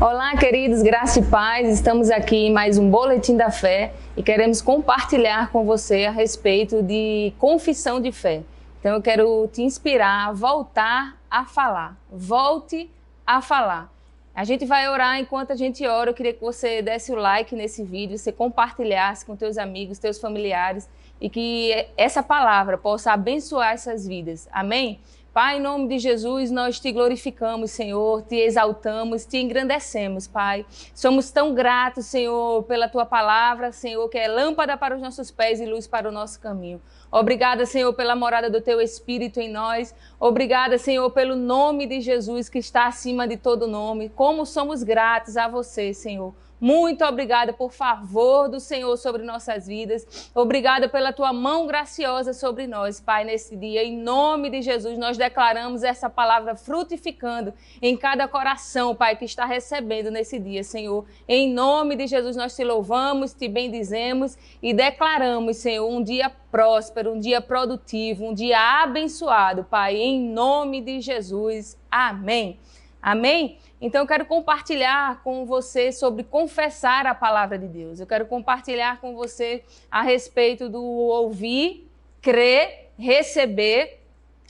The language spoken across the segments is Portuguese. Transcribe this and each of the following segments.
Olá, queridos, graça e paz. Estamos aqui em mais um Boletim da Fé e queremos compartilhar com você a respeito de confissão de fé. Então eu quero te inspirar a voltar a falar. Volte a falar. A gente vai orar. Enquanto a gente ora, eu queria que você desse o like nesse vídeo, você compartilhasse com teus amigos, teus familiares e que essa palavra possa abençoar essas vidas. Amém? Pai, em nome de Jesus, nós te glorificamos, Senhor, te exaltamos, te engrandecemos, Pai. Somos tão gratos, Senhor, pela tua palavra, Senhor, que é lâmpada para os nossos pés e luz para o nosso caminho. Obrigada, Senhor, pela morada do teu Espírito em nós. Obrigada, Senhor, pelo nome de Jesus que está acima de todo nome. Como somos gratos a você, Senhor. Muito obrigada por favor do Senhor sobre nossas vidas. Obrigada pela tua mão graciosa sobre nós, Pai, nesse dia. Em nome de Jesus, nós declaramos essa palavra frutificando em cada coração, Pai, que está recebendo nesse dia, Senhor. Em nome de Jesus, nós te louvamos, te bendizemos e declaramos, Senhor, um dia próspero, um dia produtivo, um dia abençoado, Pai, em nome de Jesus. Amém. Amém? Então eu quero compartilhar com você sobre confessar a palavra de Deus. Eu quero compartilhar com você a respeito do ouvir, crer, receber,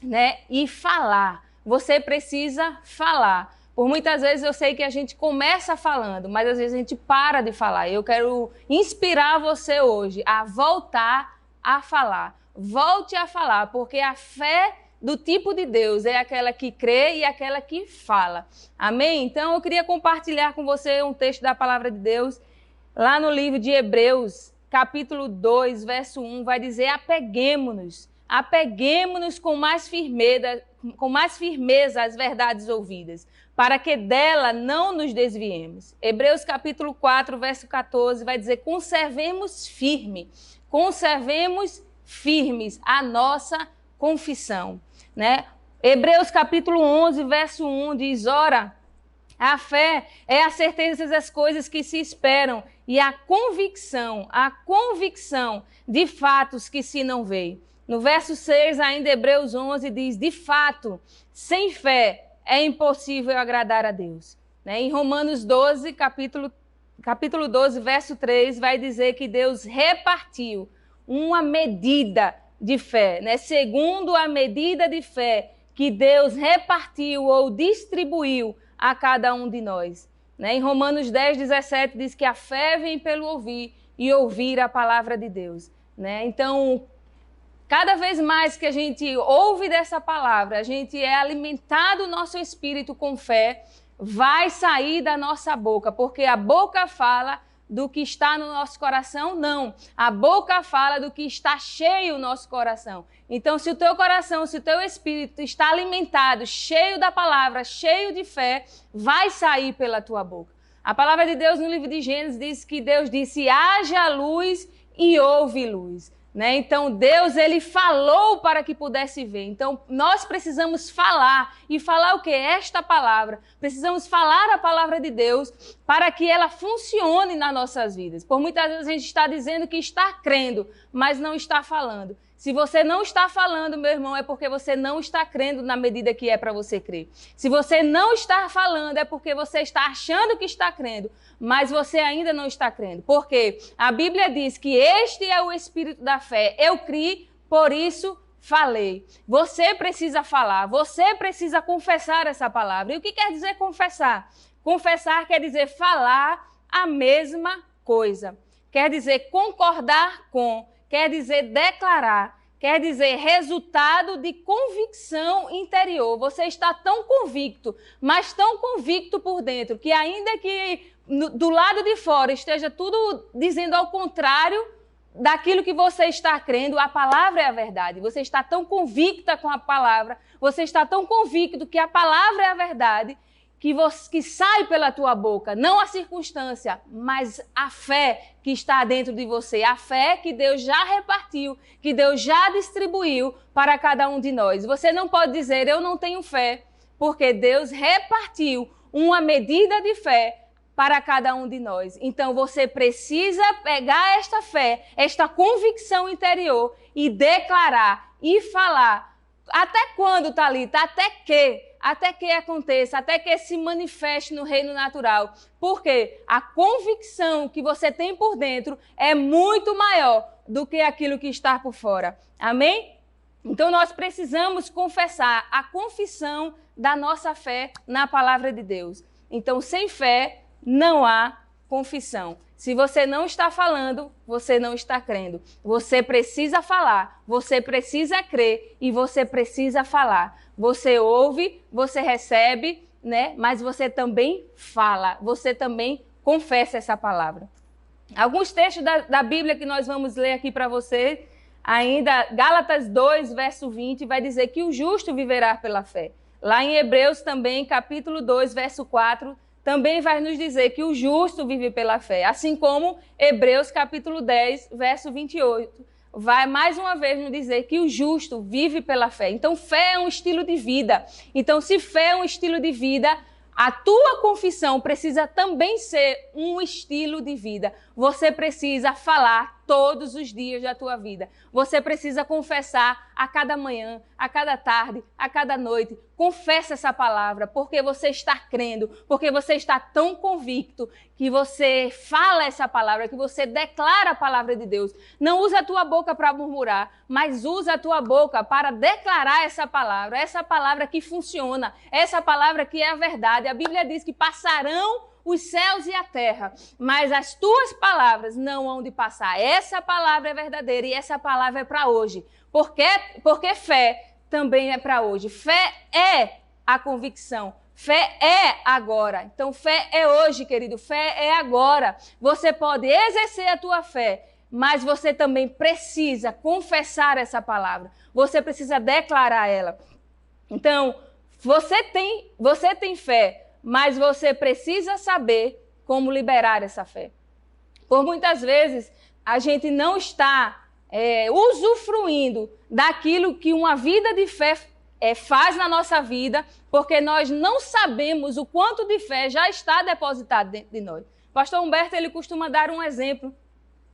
né, e falar. Você precisa falar. Por muitas vezes eu sei que a gente começa falando, mas às vezes a gente para de falar. Eu quero inspirar você hoje a voltar a falar. Volte a falar, porque a fé do tipo de Deus é aquela que crê e aquela que fala. Amém? Então eu queria compartilhar com você um texto da palavra de Deus, lá no livro de Hebreus, capítulo 2, verso 1, vai dizer: apeguemo-nos com mais firmeza às verdades ouvidas, para que dela não nos desviemos. Hebreus capítulo 4, verso 14, vai dizer: conservemos firmes a nossa confissão. Né? Hebreus capítulo 11, verso 1 diz: ora, a fé é a certeza das coisas que se esperam e a convicção de fatos que se não veem. No verso 6, ainda Hebreus 11 diz: de fato, sem fé é impossível agradar a Deus. Né? Em Romanos 12, capítulo 12, verso 3, vai dizer que Deus repartiu uma medida de fé, né? Segundo a medida de fé que Deus repartiu ou distribuiu a cada um de nós. Né? Em Romanos 10, 17 diz que a fé vem pelo ouvir e ouvir a palavra de Deus. Né? Então, cada vez mais que a gente ouve dessa palavra, a gente é alimentado o nosso espírito com fé, vai sair da nossa boca, porque a boca fala do que está no nosso coração, não. A boca fala do que está cheio o nosso coração. Então, se o teu coração, se o teu espírito está alimentado, cheio da palavra, cheio de fé, vai sair pela tua boca. A palavra de Deus no livro de Gênesis diz que Deus disse: haja luz e houve luz. Né? Então Deus, ele falou para que pudesse ver. Então nós precisamos falar. E falar o quê? Esta palavra. Precisamos falar a palavra de Deus para que ela funcione nas nossas vidas. Por muitas vezes a gente está dizendo que está crendo, mas não está falando. Se você não está falando, meu irmão, é porque você não está crendo na medida que é para você crer. Se você não está falando, é porque você está achando que está crendo, mas você ainda não está crendo. Porque a Bíblia diz que este é o espírito da fé. Eu criei, por isso falei. Você precisa falar, você precisa confessar essa palavra. E o que quer dizer confessar? Confessar quer dizer falar a mesma coisa. Quer dizer concordar com. Quer dizer declarar, quer dizer resultado de convicção interior. Você está tão convicto, mas tão convicto por dentro, que ainda que do lado de fora esteja tudo dizendo ao contrário daquilo que você está crendo, a palavra é a verdade. Você está tão convicta com a palavra, você está tão convicto que a palavra é a verdade, que sai pela tua boca, não a circunstância, mas a fé que está dentro de você, a fé que Deus já repartiu, que Deus já distribuiu para cada um de nós. Você não pode dizer: eu não tenho fé, porque Deus repartiu uma medida de fé para cada um de nós. Então você precisa pegar esta fé, esta convicção interior e declarar e falar. Até quando, Thalita? Até que até que aconteça, até que se manifeste no reino natural. Porque a convicção que você tem por dentro é muito maior do que aquilo que está por fora. Amém? Então, nós precisamos confessar a confissão da nossa fé na palavra de Deus. Então, sem fé, não há confissão. Se você não está falando, você não está crendo. Você precisa falar, você precisa crer e você precisa falar. Você ouve, você recebe, né? Mas você também fala, você também confessa essa palavra. Alguns textos da Bíblia que nós vamos ler aqui para você. Ainda, Gálatas 2, verso 20, vai dizer que o justo viverá pela fé. Lá em Hebreus também, capítulo 2, verso 4, também vai nos dizer que o justo vive pela fé. Assim como Hebreus, capítulo 10, verso 28, vai mais uma vez nos dizer que o justo vive pela fé. Então, fé é um estilo de vida. Então, se fé é um estilo de vida, a tua confissão precisa também ser um estilo de vida. Você precisa falar todos os dias da tua vida. Você precisa confessar a cada manhã, a cada tarde, a cada noite. Confessa essa palavra, porque você está crendo, porque você está tão convicto que você fala essa palavra, que você declara a palavra de Deus. Não usa a tua boca para murmurar, mas usa a tua boca para declarar essa palavra que funciona, essa palavra que é a verdade. A Bíblia diz que passarão os céus e a terra, mas as tuas palavras não hão de passar. Essa palavra é verdadeira e essa palavra é para hoje. Porque fé também é para hoje. Fé é a convicção. Fé é agora. Então, fé é hoje, querido. Fé é agora. Você pode exercer a tua fé, mas você também precisa confessar essa palavra. Você precisa declarar ela. Então, você tem fé, mas você precisa saber como liberar essa fé. Por muitas vezes, a gente não está usufruindo daquilo que uma vida de fé faz na nossa vida, porque nós não sabemos o quanto de fé já está depositado dentro de nós. O pastor Humberto, ele costuma dar um exemplo,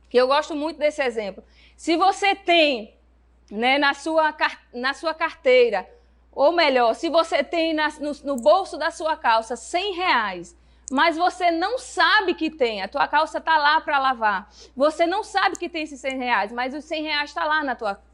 que eu gosto muito desse exemplo. Se você tem, né, na sua carteira, ou melhor, se você tem no bolso da sua calça R$100, mas você não sabe que tem, a tua calça está lá para lavar, você não sabe que tem esses R$100, mas os R$100 está lá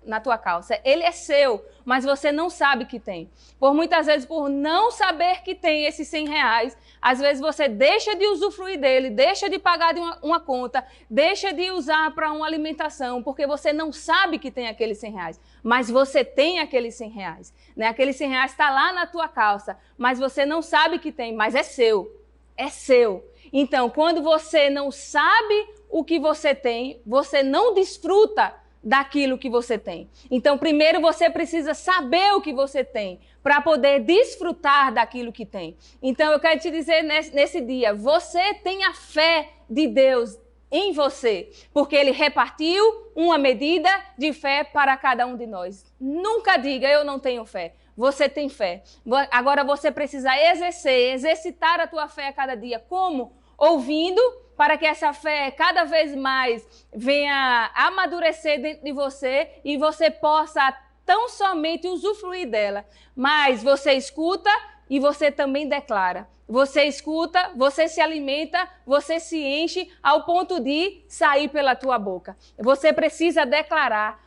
na tua calça, ele é seu, mas você não sabe que tem. Muitas vezes, por não saber que tem esses R$100, às vezes você deixa de usufruir dele, deixa de pagar de uma conta, deixa de usar para uma alimentação, porque você não sabe que tem aqueles R$100, mas você tem aqueles R$100, né? Aqueles R$100 está lá na tua calça, mas você não sabe que tem, mas é seu. É seu. Então, quando você não sabe o que você tem, você não desfruta daquilo que você tem. Então, primeiro você precisa saber o que você tem para poder desfrutar daquilo que tem. Então, eu quero te dizer nesse dia, você tem a fé de Deus em você, porque Ele repartiu uma medida de fé para cada um de nós. Nunca diga, eu não tenho fé. Você tem fé. Agora você precisa exercitar a tua fé a cada dia. Como? Ouvindo, para que essa fé cada vez mais venha amadurecer dentro de você e você possa tão somente usufruir dela. Mas você escuta e você também declara. Você escuta, você se alimenta, você se enche ao ponto de sair pela tua boca. Você precisa declarar.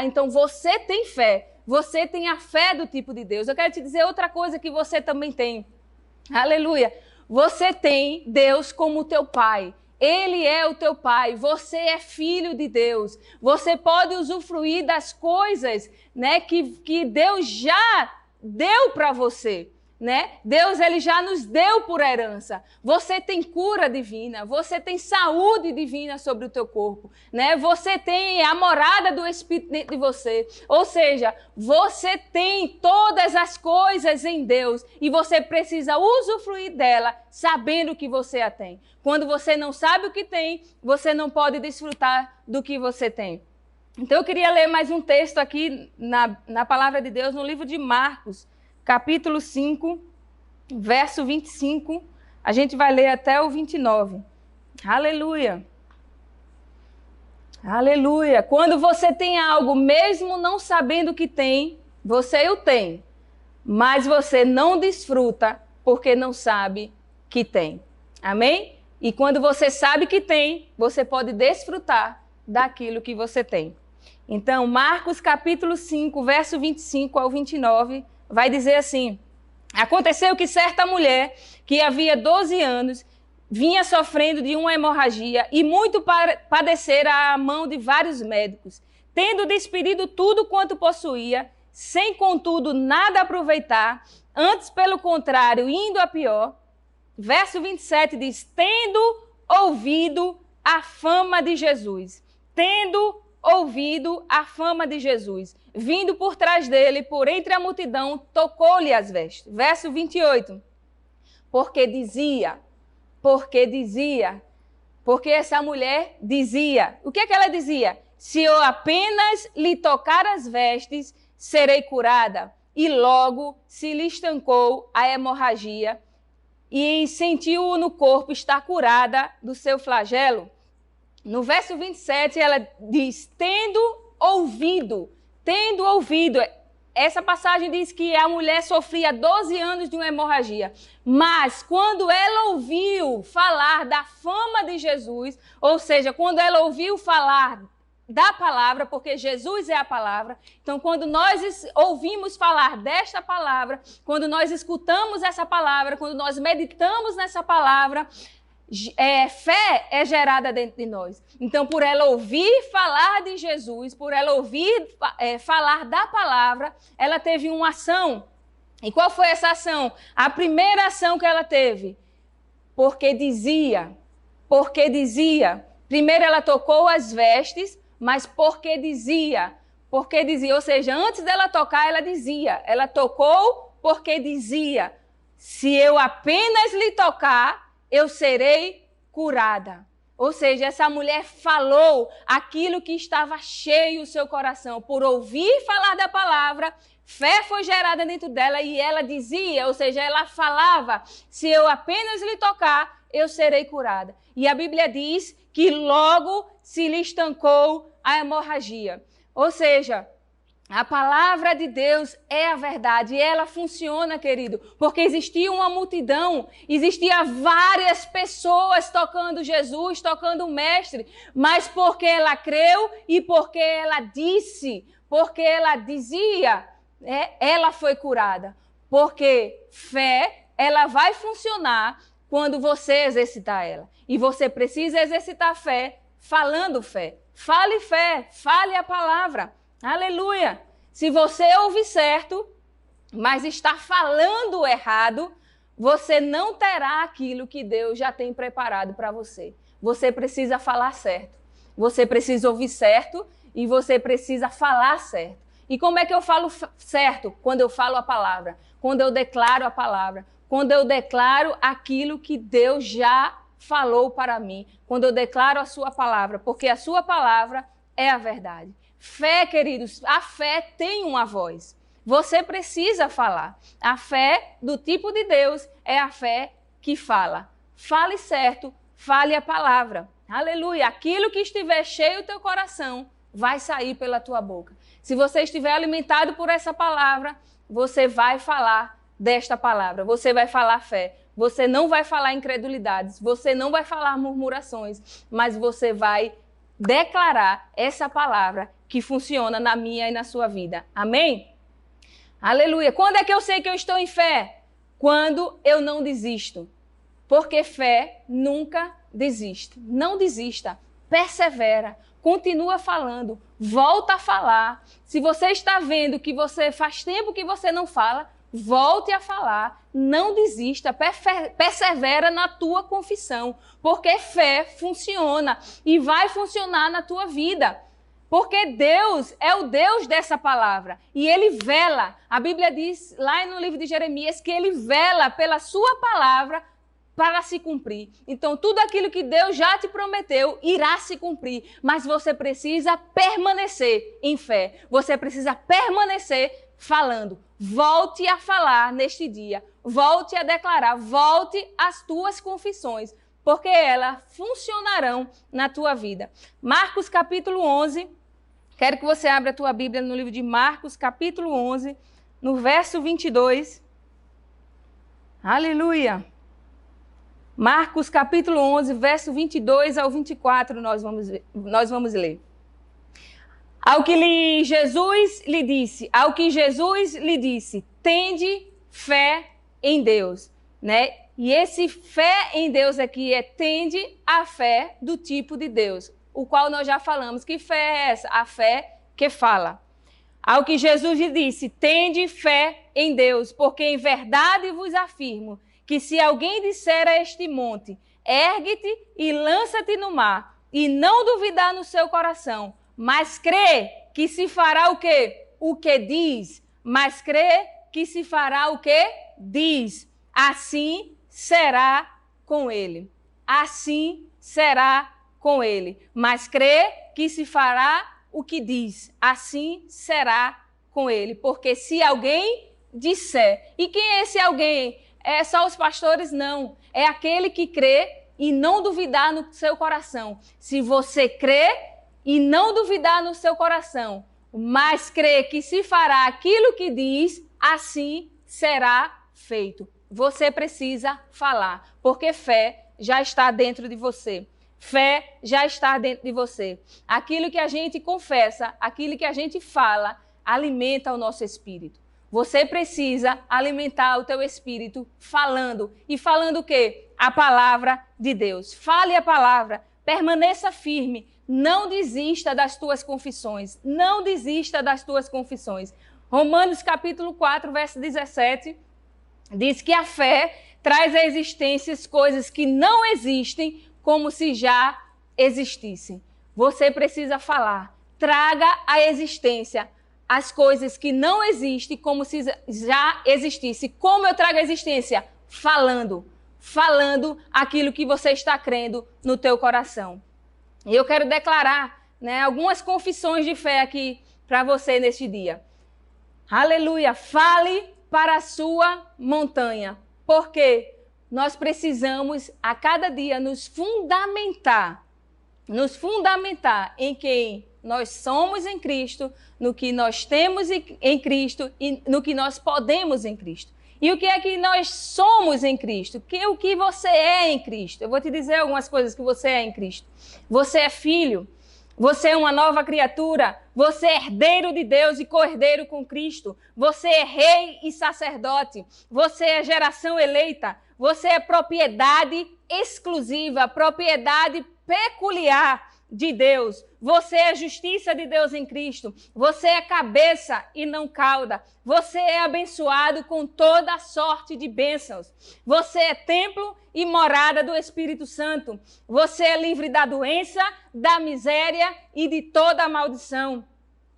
Então você tem fé. Você tem a fé do tipo de Deus. Eu quero te dizer outra coisa que você também tem. Aleluia. Você tem Deus como teu Pai. Ele é o teu Pai. Você é filho de Deus. Você pode usufruir das coisas, né, que Deus já deu para você. Né? Deus, ele já nos deu por herança. Você tem cura divina, você tem saúde divina sobre o teu corpo, né? Você tem a morada do Espírito dentro de você. Ou seja, você tem todas as coisas em Deus e você precisa usufruir dela sabendo que você a tem. Quando você não sabe o que tem, você não pode desfrutar do que você tem. Então eu queria ler mais um texto aqui na palavra de Deus, no livro de Marcos, capítulo 5, verso 25, a gente vai ler até o 29. Aleluia. Aleluia. Quando você tem algo, mesmo não sabendo que tem, você o tem. mas você não desfruta porque não sabe que tem. Amém? E quando você sabe que tem, você pode desfrutar daquilo que você tem. Então, Marcos capítulo 5, verso 25 ao 29, vai dizer assim: aconteceu que certa mulher, que havia 12 anos, vinha sofrendo de uma hemorragia e muito padecera à mão de vários médicos, tendo despedido tudo quanto possuía, sem contudo nada aproveitar, antes pelo contrário, indo a pior. Verso 27 diz: tendo ouvido a fama de Jesus, tendo ouvido a fama de Jesus, vindo por trás dele, por entre a multidão, tocou-lhe as vestes. Verso 28, porque essa mulher dizia, o que é que ela dizia? Se eu apenas lhe tocar as vestes, serei curada. E logo se lhe estancou a hemorragia e sentiu no corpo estar curada do seu flagelo. No verso 27, ela diz, tendo ouvido. Essa passagem diz que a mulher sofria 12 anos de uma hemorragia. Mas quando ela ouviu falar da fama de Jesus, ou seja, quando ela ouviu falar da palavra, porque Jesus é a palavra. Então, quando nós ouvimos falar desta palavra, quando nós escutamos essa palavra, quando nós meditamos nessa palavra, fé é gerada dentro de nós. Então, por ela ouvir falar de Jesus, por ela ouvir falar da palavra, ela teve uma ação. E qual foi essa ação? A primeira ação que ela teve, porque dizia. Primeiro ela tocou as vestes, mas porque dizia, ou seja, antes dela tocar, ela dizia, ela tocou porque dizia, se eu apenas lhe tocar, eu serei curada. Ou seja, essa mulher falou aquilo que estava cheio o seu coração, por ouvir falar da palavra, fé foi gerada dentro dela e ela dizia, ou seja, ela falava, se eu apenas lhe tocar, eu serei curada. E a Bíblia diz que logo se lhe estancou a hemorragia. Ou seja, a palavra de Deus é a verdade e ela funciona, querido, porque existia uma multidão, existia várias pessoas tocando Jesus, tocando o Mestre, mas porque ela creu e porque ela disse, porque ela dizia, ela foi curada. Porque fé, ela vai funcionar quando você exercitar ela. E você precisa exercitar fé falando fé. Fale fé, fale a palavra. Aleluia! Se você ouve certo, mas está falando errado, você não terá aquilo que Deus já tem preparado para você. Você precisa falar certo. Você precisa ouvir certo e você precisa falar certo. E como é que eu falo certo? Quando eu falo a palavra, quando eu declaro a palavra, quando eu declaro aquilo que Deus já falou para mim, quando eu declaro a sua palavra, porque a sua palavra é a verdade. Fé, queridos, a fé tem uma voz. Você precisa falar. A fé do tipo de Deus é a fé que fala. Fale certo, fale a palavra. Aleluia. Aquilo que estiver cheio do teu coração vai sair pela tua boca. Se você estiver alimentado por essa palavra, você vai falar desta palavra. Você vai falar fé. Você não vai falar incredulidades. Você não vai falar murmurações. Mas você vai declarar essa palavra que funciona na minha e na sua vida. Amém? Aleluia. Quando é que eu sei que eu estou em fé? Quando eu não desisto. Porque fé nunca desiste. Não desista. Persevera. Continua falando. Volta a falar. Se você está vendo que faz tempo que você não fala, volte a falar. Não desista. Persevera na tua confissão. Porque fé funciona e vai funcionar na tua vida. Porque Deus é o Deus dessa palavra e Ele vela. A Bíblia diz lá no livro de Jeremias que Ele vela pela sua palavra para se cumprir. Então, tudo aquilo que Deus já te prometeu irá se cumprir, mas você precisa permanecer em fé. Você precisa permanecer falando. Volte a falar neste dia. Volte a declarar. Volte às tuas confissões, porque elas funcionarão na tua vida. Marcos capítulo 11. Quero que você abra a tua Bíblia no livro de Marcos, capítulo 11, no verso 22. Aleluia. Marcos capítulo 11, verso 22 ao 24, nós vamos ler. Ao que Jesus lhe disse, tende fé em Deus, né? E esse fé em Deus aqui tende a fé do tipo de Deus, o qual nós já falamos. Que fé é essa? A fé que fala. Ao que Jesus lhe disse, tende fé em Deus, porque em verdade vos afirmo que se alguém disser a este monte, ergue-te e lança-te no mar, e não duvidar no seu coração, mas crê que se fará o quê? O que diz. Mas crê que se fará o que diz. Assim será com ele. Assim será com ele. Mas crê que se fará o que diz. Assim será com ele. Porque se alguém disser. E quem é esse alguém? É só os pastores? Não. É aquele que crê e não duvidar no seu coração. Se você crê e não duvidar no seu coração, mas crê que se fará aquilo que diz, assim será feito. Você precisa falar, porque fé já está dentro de você. Fé já está dentro de você. Aquilo que a gente confessa, aquilo que a gente fala, alimenta o nosso espírito. Você precisa alimentar o teu espírito falando. E falando o quê? A palavra de Deus. Fale a palavra, permaneça firme. Não desista das tuas confissões. Não desista das tuas confissões. Romanos capítulo 4, verso 17, diz que a fé traz à existência coisas que não existem como se já existissem. Você precisa falar. Traga à existência as coisas que não existem como se já existisse. Como eu trago à existência? Falando. Falando aquilo que você está crendo no teu coração. E eu quero declarar, né, algumas confissões de fé aqui para você neste dia. Aleluia! Fale para a sua montanha, porque nós precisamos a cada dia nos fundamentar em quem nós somos em Cristo, no que nós temos em Cristo e no que nós podemos em Cristo. E o que é que nós somos em Cristo? O que você é em Cristo? Eu vou te dizer algumas coisas que você é em Cristo. Você é filho, você é uma nova criatura, você é herdeiro de Deus e co-herdeiro com Cristo, você é rei e sacerdote, você é geração eleita, você é propriedade exclusiva, propriedade peculiar de Deus. Você é justiça de Deus em Cristo. Você é cabeça e não cauda. Você é abençoado com toda sorte de bênçãos. Você é templo e morada do Espírito Santo. Você é livre da doença, da miséria e de toda a maldição.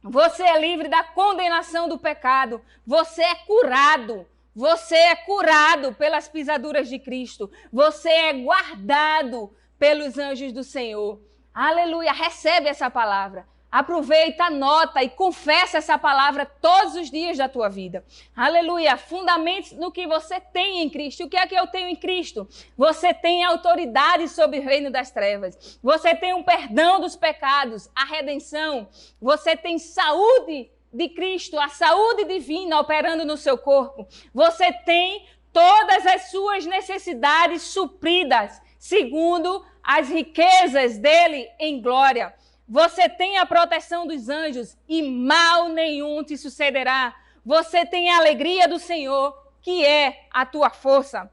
Você é livre da condenação do pecado. Você é curado. Você é curado pelas pisaduras de Cristo. Você é guardado pelos anjos do Senhor. Aleluia, recebe essa palavra. Aproveita, anota e confessa essa palavra todos os dias da tua vida. Aleluia, fundamente no que você tem em Cristo. O que é que eu tenho em Cristo? Você tem autoridade sobre o reino das trevas. Você tem um perdão dos pecados, a redenção. Você tem saúde de Cristo, a saúde divina operando no seu corpo. Você tem todas as suas necessidades supridas, segundo as riquezas dele em glória. Você tem a proteção dos anjos e mal nenhum te sucederá. Você tem a alegria do Senhor, que é a tua força.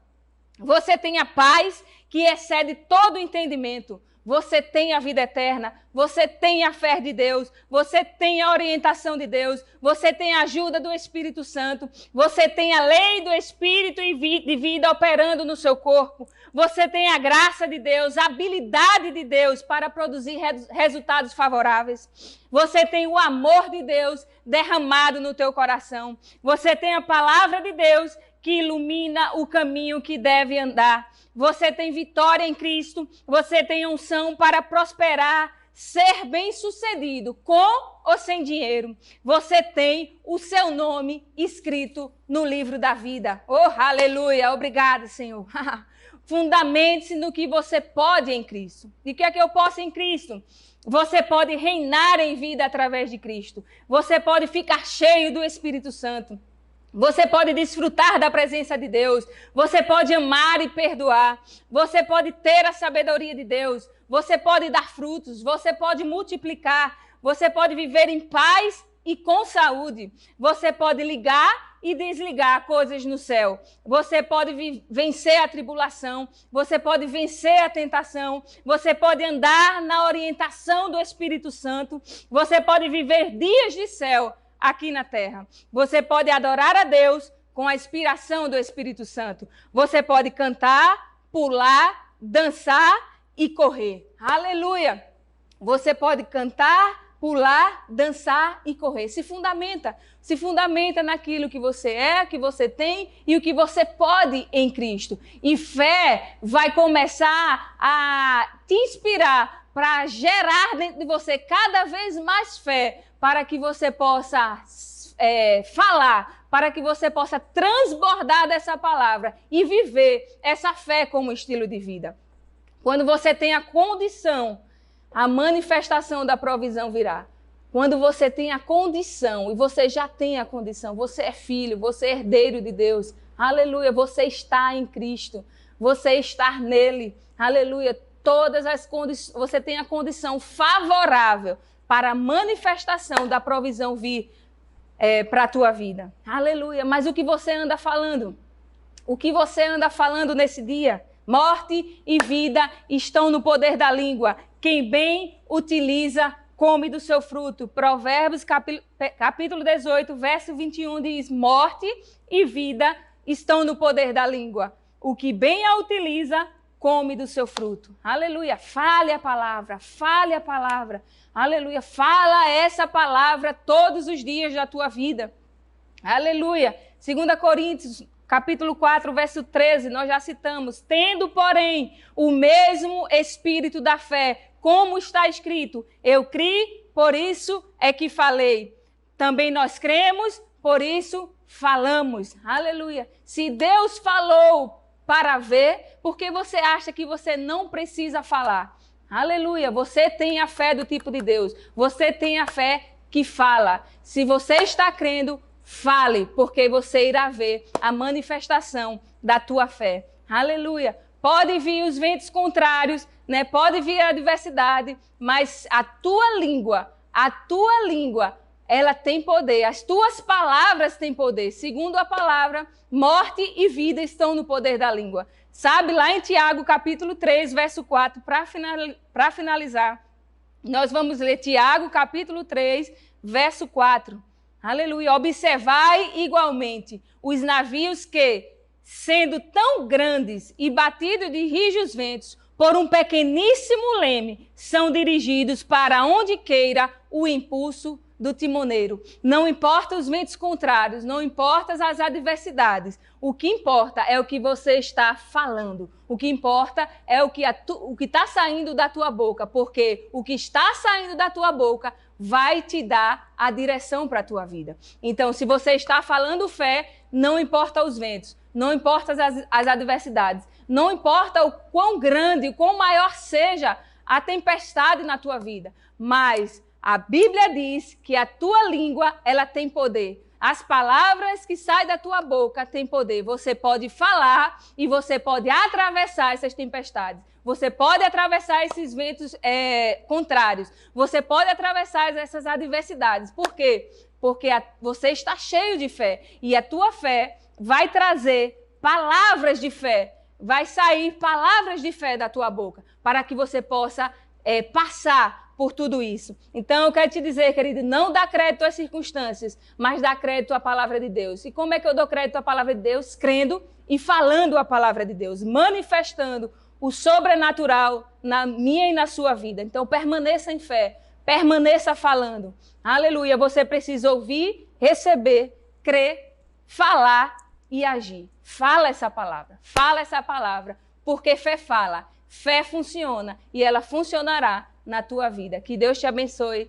Você tem a paz que excede todo entendimento. Você tem a vida eterna, você tem a fé de Deus, você tem a orientação de Deus, você tem a ajuda do Espírito Santo, você tem a lei do Espírito e de vida operando no seu corpo, você tem a graça de Deus, a habilidade de Deus para produzir resultados favoráveis, você tem o amor de Deus derramado no teu coração, você tem a palavra de Deus que ilumina o caminho que deve andar. Você tem vitória em Cristo, você tem unção para prosperar, ser bem-sucedido, com ou sem dinheiro. Você tem o seu nome escrito no livro da vida. Oh, aleluia! Obrigada, Senhor. Fundamente-se no que você pode em Cristo. E o que é que eu posso em Cristo? Você pode reinar em vida através de Cristo. Você pode ficar cheio do Espírito Santo. Você pode desfrutar da presença de Deus. Você pode amar e perdoar. Você pode ter a sabedoria de Deus. Você pode dar frutos. Você pode multiplicar. Você pode viver em paz e com saúde. Você pode ligar e desligar coisas no céu. Você pode vencer a tribulação. Você pode vencer a tentação. Você pode andar na orientação do Espírito Santo. Você pode viver dias de céu aqui na terra. Você pode adorar a Deus com a inspiração do Espírito Santo. Você pode cantar, pular, dançar e correr. Aleluia! Você pode cantar, pular, dançar e correr. Se fundamenta naquilo que você é, que você tem e o que você pode em Cristo. E fé vai começar a te inspirar para gerar dentro de você cada vez mais fé, para que você possa falar, para que você possa transbordar dessa palavra e viver essa fé como estilo de vida. Quando você tem a condição, a manifestação da provisão virá. Quando você tem a condição, e você já tem a condição, você é filho, você é herdeiro de Deus, aleluia, você está em Cristo, você está nele, aleluia, todas as condições, você tem a condição favorável para a manifestação da provisão vir para a tua vida. Aleluia. Mas o que você anda falando? O que você anda falando nesse dia? Morte e vida estão no poder da língua. Quem bem utiliza, come do seu fruto. Provérbios capítulo 18, verso 21 diz: morte e vida estão no poder da língua. O que bem a utiliza, come do seu fruto. Aleluia. Fale a palavra, fale a palavra. Aleluia. Fala essa palavra todos os dias da tua vida. Aleluia. 2 Coríntios, capítulo 4, verso 13, nós já citamos. Tendo, porém, o mesmo espírito da fé, como está escrito, eu criei, por isso é que falei. Também nós cremos, por isso falamos. Aleluia. Se Deus falou para ver, por que você acha que você não precisa falar? Aleluia, você tem a fé do tipo de Deus, você tem a fé que fala. Se você está crendo, fale, porque você irá ver a manifestação da tua fé. Aleluia. Pode vir os ventos contrários, né? Pode vir a adversidade, mas a tua língua, ela tem poder. As tuas palavras têm poder. Segundo a palavra, morte e vida estão no poder da língua. Sabe, lá em Tiago, capítulo 3, verso 4, para finalizar, nós vamos ler Tiago, capítulo 3, verso 4. Aleluia. Observai igualmente os navios que, sendo tão grandes e batidos de rijos ventos, por um pequeníssimo leme, são dirigidos para onde queira o impulso do timoneiro. Não importa os ventos contrários, não importa as adversidades. O que importa é o que você está falando. O que importa é o que está saindo da tua boca, porque o que está saindo da tua boca vai te dar a direção para a tua vida. Então, se você está falando fé, não importa os ventos, não importa as adversidades, não importa o quão grande, o quão maior seja a tempestade na tua vida, mas a Bíblia diz que a tua língua, ela tem poder. As palavras que saem da tua boca têm poder. Você pode falar e você pode atravessar essas tempestades. Você pode atravessar esses ventos contrários. Você pode atravessar essas adversidades. Por quê? Porque você está cheio de fé. E a tua fé vai trazer palavras de fé. Vai sair palavras de fé da tua boca. Para que você possa passar por tudo isso. Então, eu quero te dizer, querido, não dá crédito às circunstâncias, mas dá crédito à palavra de Deus. E como é que eu dou crédito à palavra de Deus? Crendo e falando a palavra de Deus, manifestando o sobrenatural na minha e na sua vida. Então, permaneça em fé, permaneça falando. Aleluia, você precisa ouvir, receber, crer, falar e agir. Fala essa palavra, porque fé fala, fé funciona e ela funcionará na tua vida. Que Deus te abençoe.